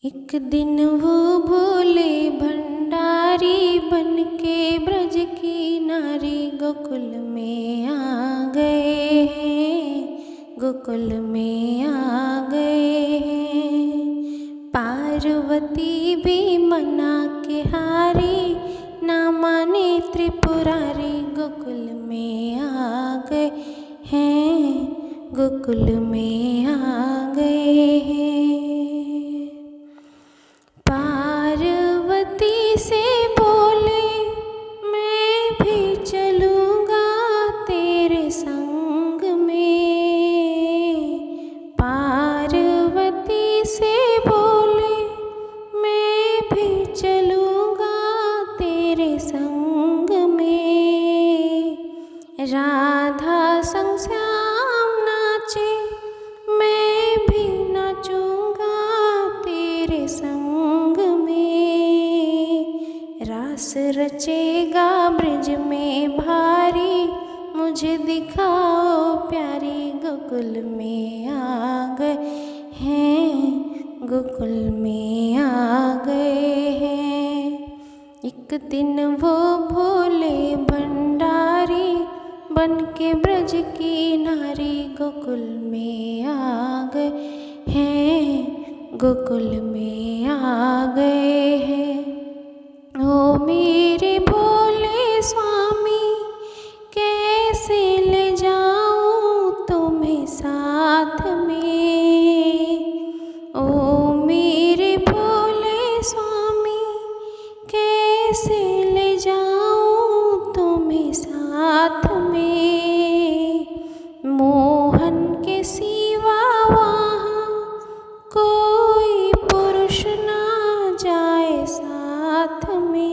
एक दिन वो भोले भंडारी बनके ब्रज की नारी गोकुल में आ गए हैं, गोकुल में आ गए हैं। पार्वती भी मना के हारी, ना माने त्रिपुरारी गोकुल में आ गए हैं, गोकुल में आ गए हैं। पार्वती से बोले मैं भी चलूँगा तेरे संग में। पार्वती से बोले मैं भी चलूँगा तेरे संग में। राधा संग श्याम नाचे मैं भी नाचूँगा तेरे संग में। रास रचेगा ब्रज में भारी, मुझे दिखाओ प्यारी गोकुल में आ गए हैं, गोकुल में आ गए हैं। एक दिन वो भोले भंडारी बनके ब्रज की नारी गोकुल में आ गए हैं, गोकुल में आ गए हैं। ओ मेरे भोले स्वामी कैसे ले जाऊं तुम्हें साथ में। ओ मेरे भोले स्वामी कैसे ले जाऊं तुम्हें साथ में। मोहन के सिवा वहाँ कोई पुरुष ना जाए साथ में।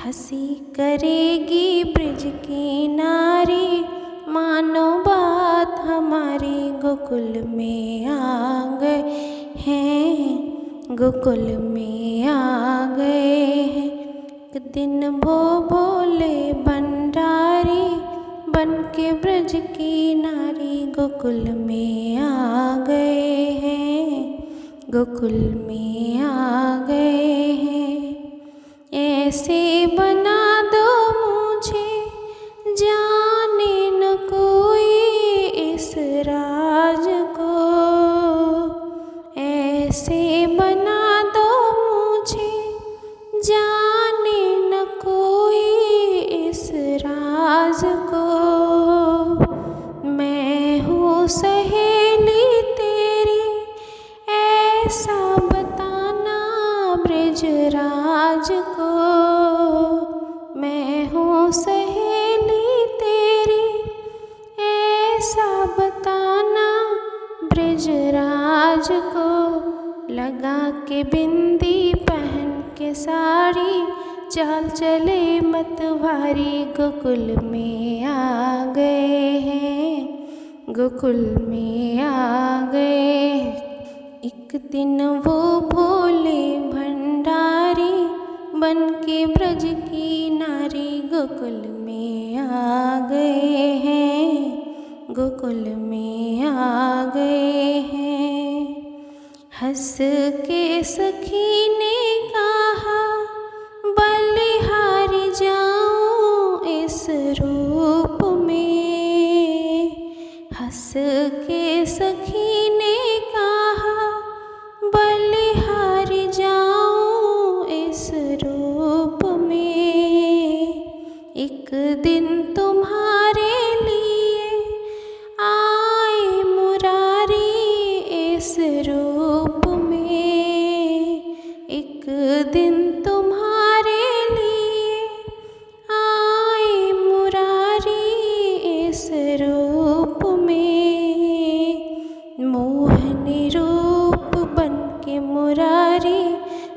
हंसी करेगी ब्रज की नारी, मानो बात हमारी गोकुल में आ गए हैं, गोकुल में आ गए हैं। एक दिन वो भोले भंडारी बनके ब्रज की नारी गोकुल में आ गए हैं, गोकुल में आ गए हैं। ऐसे बना दो मुझे जाने न कोई इस राज को। ऐसे बना दो मुझे जाने न कोई इस राज को। मैं हूँ सहेली तेरी ऐसा बताना ब्रजराज को। मैं हूँ सहेली तेरी ऐसा बताना ब्रजराज को। लगा के बिंदी पहन के साड़ी चाल चले मतवारी गोकुल में आ गए हैं, गोकुल में आ गए। एक दिन वो भोले भंडारी बनके ब्रज की नारी गोकुल में आ गए हैं, गोकुल में आ गए हैं। हंस के सखी ने कहा बलिहारी जाऊं इस रूप में। हंस के सखी ने कहा बलिहारी जाऊं इस रूप में। एक दिन तुम्हारे लिए आए मुरारी इस रूप में। एक दिन तुम्हारे लिए आए मुरारी इस रूप में। मोहनी रूप बनके मुरारी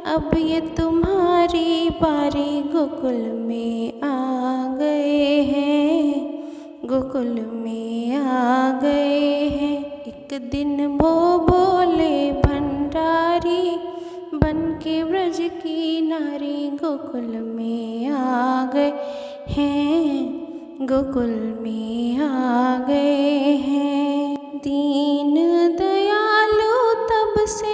अब ये तुम्हारी बारी गोकुल में आ गए हैं, गोकुल में आ गए हैं। एक दिन वो भोले भंडारी बनके ब्रज की नारी गोकुल में आ गए हैं, गोकुल में आ गए हैं। दीन दयालु तब से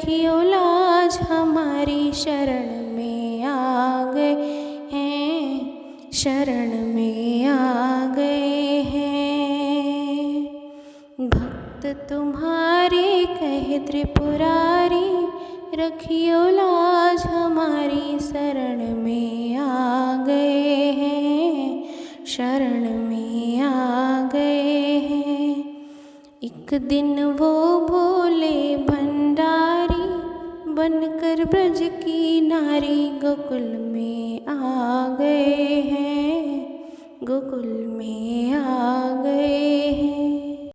रखियो लाज हमारी, शरण में आ गए हैं, शरण में आ गए हैं। भक्त तुम्हारे कहे त्रिपुरारी, रखियो लाज हमारी, शरण में आ गए हैं, शरण में आ गए हैं। एक दिन वो भोले भंडारी, बनकर ब्रज की नारी, गोकुल में आ गए हैं, गोकुल में आ